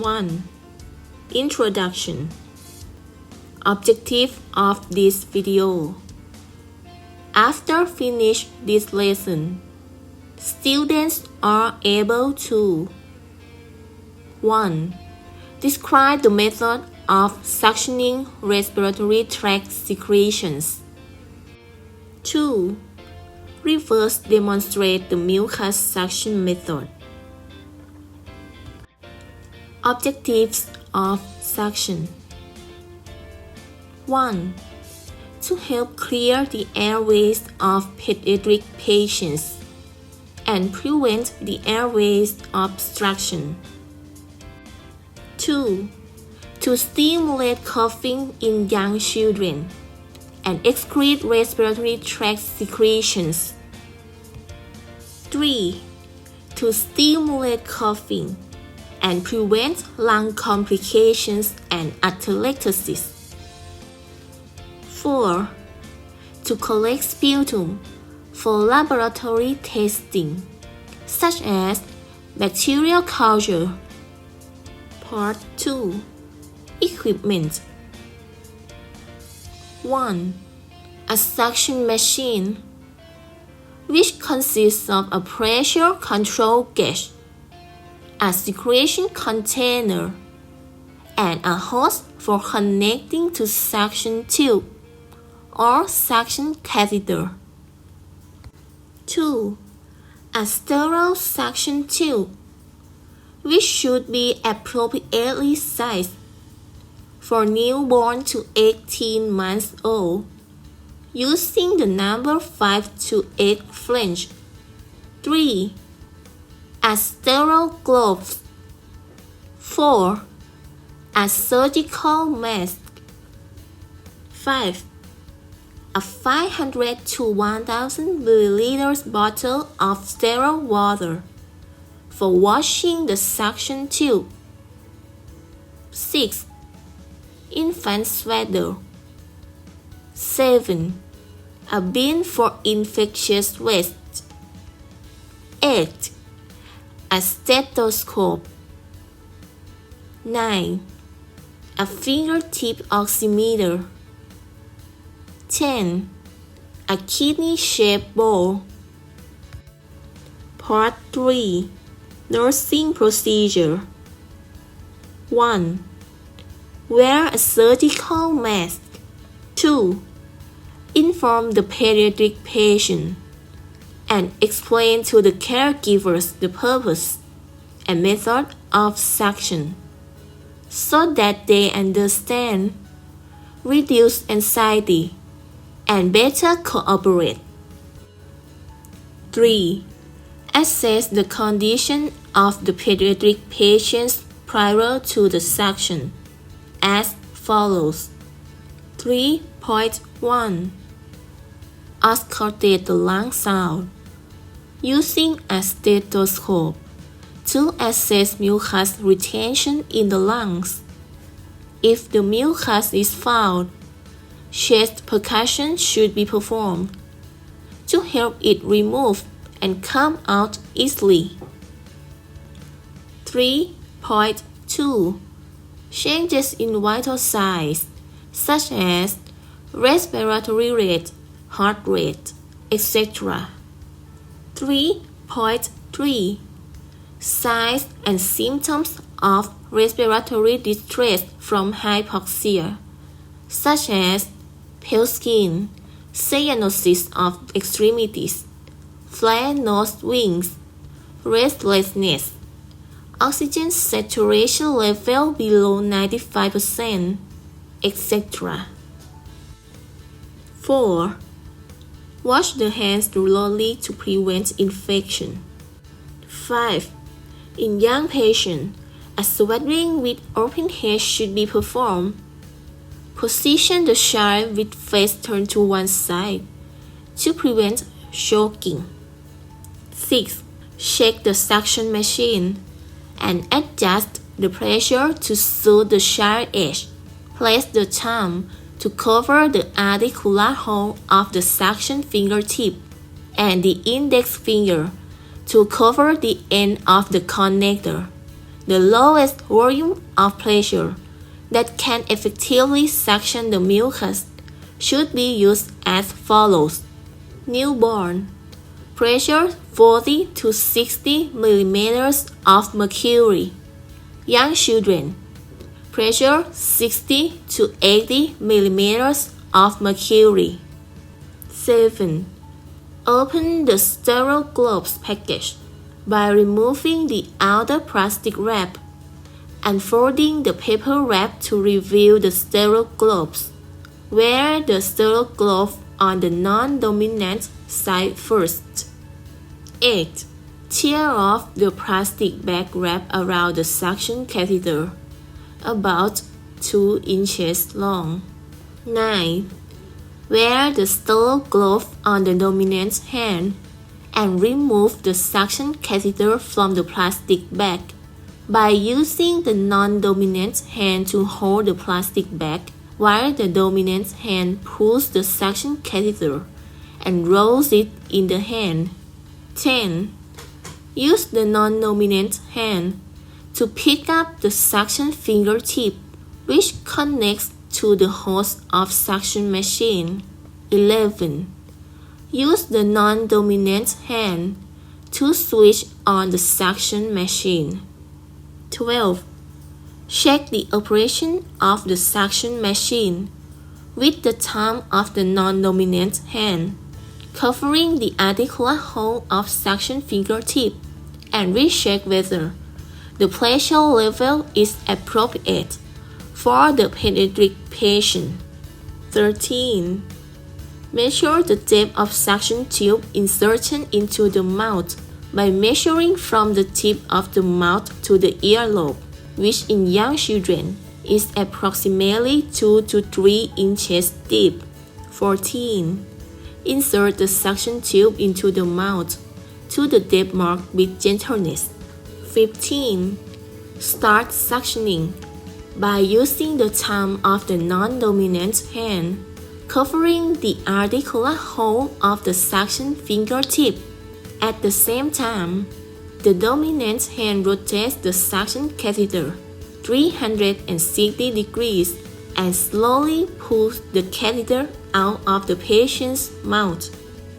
1. Introduction. Objective of this video. After finish this lesson, students are able to 1. Describe the method of suctioning respiratory tract secretions. 2. Reverse demonstrate the mucus suction method. Objectives of suction. 1. To help clear the airways of pediatric patients and prevent the airways obstruction. 2. To stimulate coughing in young children and excrete respiratory tract secretions. 3. To stimulate coughing and prevent lung complications and atelectasis. 4. To collect sputum for laboratory testing, such as bacterial culture. Part 2. Equipment. 1. A suction machine, which consists of a pressure control gauge, a secretion container, and a hose for connecting to suction tube or suction catheter. 2. A sterile suction tube, which should be appropriately sized for newborn to 18 months old, using the number 5 to 8 flange. 3. A sterile gloves. 4. A surgical mask. 5. A 500 to 1000 milliliters bottle of sterile water for washing the suction tube. 6. Infant swaddle. 7. A bin for infectious waste. 8. A stethoscope. 9. A fingertip oximeter. 10. A kidney-shaped bowl. Part 3. Nursing procedure. 1. Wear a surgical mask. 2. Inform the pediatric patient and explain to the caregivers the purpose and method of suction so that they understand, reduce anxiety, and better cooperate. 3. Assess the condition of the pediatric patients prior to the suction as follows. 3.1. Auscultate the lung sound using a stethoscope to assess mucus retention in the lungs. If the mucus is found, chest percussion should be performed to help it remove and come out easily. 3.2. Changes in vital signs such as respiratory rate, heart rate, etc. 3.3. Signs and symptoms of respiratory distress from hypoxia, such as pale skin, cyanosis of extremities, flare nosed wings, restlessness, oxygen saturation level below 95%, etc. 4. Wash the hands thoroughly to prevent infection. 5. In young patients, a swaddling with open head should be performed. Position the child with face turned to one side to prevent choking. 6. Check the suction machine and adjust the pressure to suit the child age. Place the thumb to cover the articular hole of the suction fingertip and the index finger to cover the end of the connector the lowest volume of pressure that can effectively suction the mucus should be used as follows. Newborn, pressure 40 to 60 millimeters of mercury. Young children, pressure 60 to 80 millimeters of mercury. 7. Open the sterile gloves package by removing the outer plastic wrap and folding the paper wrap to reveal the sterile gloves. Wear the sterile glove on the non-dominant side first. 8. Tear off the plastic bag wrap around the suction catheter, about 2 inches long. 9. Wear the sterile glove on the dominant hand and remove the suction catheter from the plastic bag by using the non-dominant hand to hold the plastic bag while the dominant hand pulls the suction catheter and rolls it in the hand. 10. Use the non-dominant hand to pick up the suction fingertip, which connects to the hose of suction machine. 11. Use the non-dominant hand to switch on the suction machine. 12. Check the operation of the suction machine with the thumb of the non-dominant hand, covering the articular hole of suction fingertip, and recheck whether the pressure level is appropriate for the pediatric patient. 13. Measure the depth of suction tube insertion into the mouth by measuring from the tip of the mouth to the earlobe, which in young children is approximately 2 to 3 inches deep. 14. Insert the suction tube into the mouth to the depth mark with gentleness. 15. Start suctioning by using the thumb of the non-dominant hand, covering the articular hole of the suction fingertip. At the same time, the dominant hand rotates the suction catheter 360 degrees and slowly pulls the catheter out of the patient's mouth.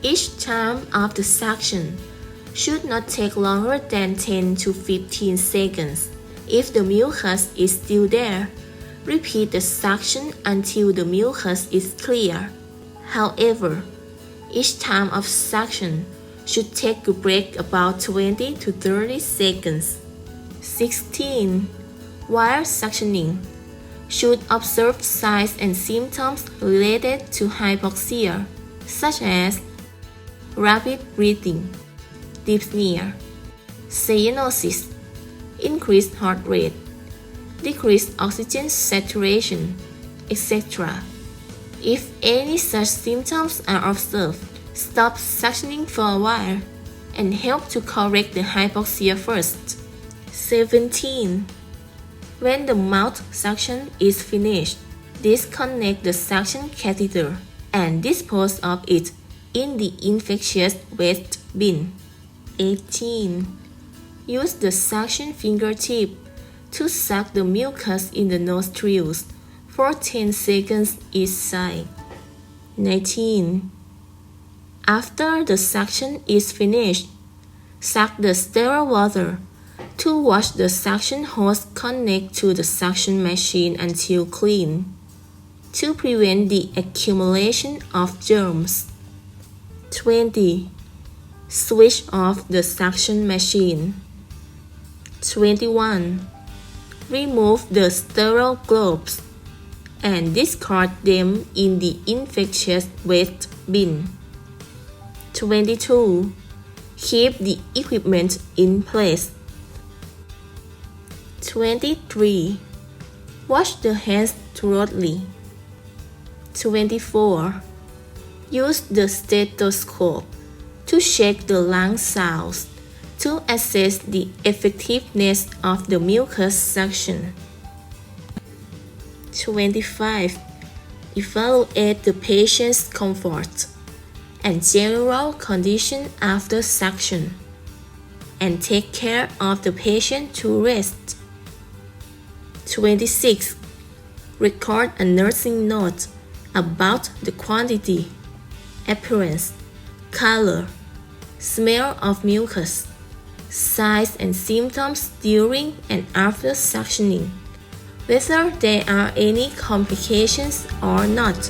Each time of the suction should not take longer than 10 to 15 seconds. If the mucus is still there, repeat the suction until the mucus is clear. However, each time of suction should take a break about 20 to 30 seconds. 16. While suctioning, should observe signs and symptoms related to hypoxia, such as rapid breathing, dyspnea, cyanosis, increased heart rate, decreased oxygen saturation, etc. If any such symptoms are observed, stop suctioning for a while and help to correct the hypoxia first. 17. When the mouth suction is finished, disconnect the suction catheter and dispose of it in the infectious waste bin. 18. Use the suction fingertip to suck the mucus in the nostrils for 10 seconds each side. 19. After the suction is finished, suck the sterile water to wash the suction hose connect to the suction machine until clean, to prevent the accumulation of germs. 20. Switch off the suction machine. 21. Remove the sterile gloves and discard them in the infectious waste bin. 22. Keep the equipment in place. 23. Wash the hands thoroughly. 24. Use the stethoscope to check the lung sounds to assess the effectiveness of the mucus suction. 25. Evaluate the patient's comfort and general condition after suction, and take care of the patient to rest. 26. Record a nursing note about the quantity, appearance, color, smell of mucus, signs and symptoms during and after suctioning, whether there are any complications or not.